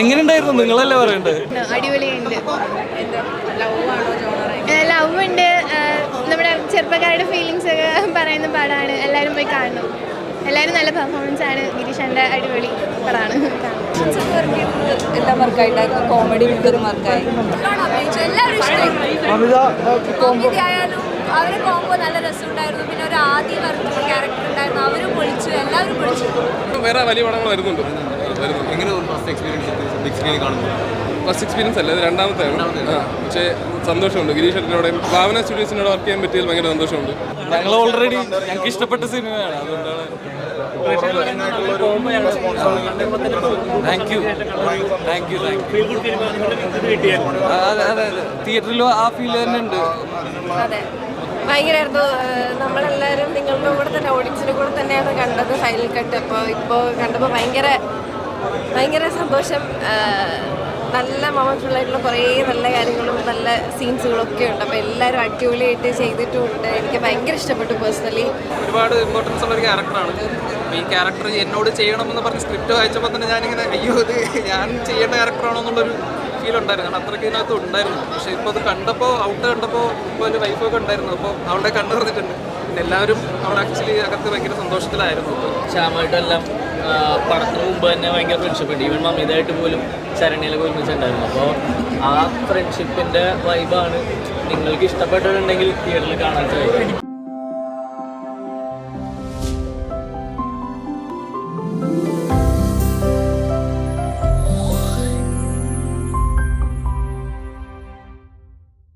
എങ്ങനെയുണ്ടായിരുന്നു? നിങ്ങളല്ലേ പറയണ്ടേ? അടിപൊളിയുണ്ട്. ലവ് ഉണ്ട്, നമ്മുടെ ചെറുപ്പക്കാരുടെ ഫീലിങ്സ് ഒക്കെ പറയുന്ന പടമാണ്. എല്ലാവരും പോയി കാണണം. എല്ലാവരും നല്ല പെർഫോമൻസ് ആണ്. ഗിരീഷൻ്റെ അടിപൊളി പടമാണ്. എല്ലാം വർക്കായിട്ടായിരുന്നു. കോമഡി വിട്ടൊരു വർക്കായി. അവരെ കോമ്പോ നല്ല രസമുണ്ടായിരുന്നു. പിന്നെ ഒരു ആദ്യ വർക്കുള്ള ക്യാരക്ടർ ഉണ്ടായിരുന്നു, അവരും പൊളിച്ചു, എല്ലാവരും പൊളിച്ചു. വേറെ വലിയ പടങ്ങൾ വരുന്നുണ്ട്. ഫസ്റ്റ് എക്സ്പീരിയൻസ് അല്ല, ഇത് രണ്ടാമത്തെയാണ്. പക്ഷേ സന്തോഷമുണ്ട്. ഗിരീഷനോടെയും ഭാവന സ്റ്റുഡിയോസിനോട് വർക്ക് ചെയ്യാൻ പറ്റിയതിൽ ഭയങ്കര സന്തോഷമുണ്ട്. ഞങ്ങൾ ഓൾറെഡി ഞങ്ങൾക്ക് ഇഷ്ടപ്പെട്ട സിനിമയാണ്, അതുകൊണ്ടാണ്. Thank you. അതെ അതെ അതെ, തിയേറ്ററിലും ആ ഫീൽ തന്നെ ഉണ്ട്. അതെ, ഭയങ്കരമായിരുന്നു. നമ്മളെല്ലാവരും നിങ്ങളുടെ കൂടെ തന്നെ, ഓഡിയൻസിൻ്റെ കൂടെ തന്നെയാണ് കണ്ടത് ഫൈനൽ കട്ട്. ഇപ്പോൾ കണ്ടപ്പോൾ ഭയങ്കര സന്തോഷം. നല്ല മൊമെന്റ്ഫുള്ളായിട്ടുള്ള കുറേ നല്ല കാര്യങ്ങളും നല്ല സീൻസുകളൊക്കെ ഉണ്ട്. അപ്പോൾ എല്ലാവരും അടിപൊളിയായിട്ട് ചെയ്തിട്ടുമുണ്ട്. എനിക്ക് ഭയങ്കര ഇഷ്ടപ്പെട്ടു പേഴ്സണലി. ഒരുപാട് ഇമ്പോർട്ടൻസ് ഉള്ള ഒരു ക്യാരക്ടറാണ്. ഈ ക്യാരക്ടർ എന്നോട് ചെയ്യണമെന്ന് പറഞ്ഞ് സ്ക്രിപ്റ്റ് വായിച്ചപ്പോൾ തന്നെ ഞാനിങ്ങനെ അയ്യോ ഇത് ഞാൻ ചെയ്യേണ്ട ക്യാരക്ടറാണോ എന്നുള്ളൊരു ഫീൽ ഉണ്ടായിരുന്നു. കാരണം അത്രയ്ക്ക് ഇതിനകത്ത് ഉണ്ടായിരുന്നു. പക്ഷേ ഇപ്പോൾ അത് കണ്ടപ്പോൾ ഇപ്പോൾ ഒരു വൈഫൊക്കെ ഉണ്ടായിരുന്നു. അപ്പോൾ അവളുടെ കണ്ടു പറഞ്ഞിട്ടുണ്ട്. പിന്നെ എല്ലാവരും അവിടെ ആക്ച്വലി അകത്ത് ഭയങ്കര സന്തോഷത്തിലായിരുന്നു. ശ്യാമായിട്ടെല്ലാം പടത്തിന് മുമ്പ് തന്നെ ഭയങ്കര ഫ്രണ്ട്ഷിപ്പ് ഉണ്ട്. ഈവൻ മമിതായിട്ട് പോലും ശരണ്യയിലൊക്കെ ഒരുമിച്ചുണ്ടായിരുന്നു. അപ്പോൾ ആ ഫ്രണ്ട്ഷിപ്പിൻ്റെ വൈബാണ്. നിങ്ങൾക്ക് ഇഷ്ടപ്പെട്ടിട്ടുണ്ടെങ്കിൽ തിയേറ്ററിൽ കാണാൻ സാധിക്കും.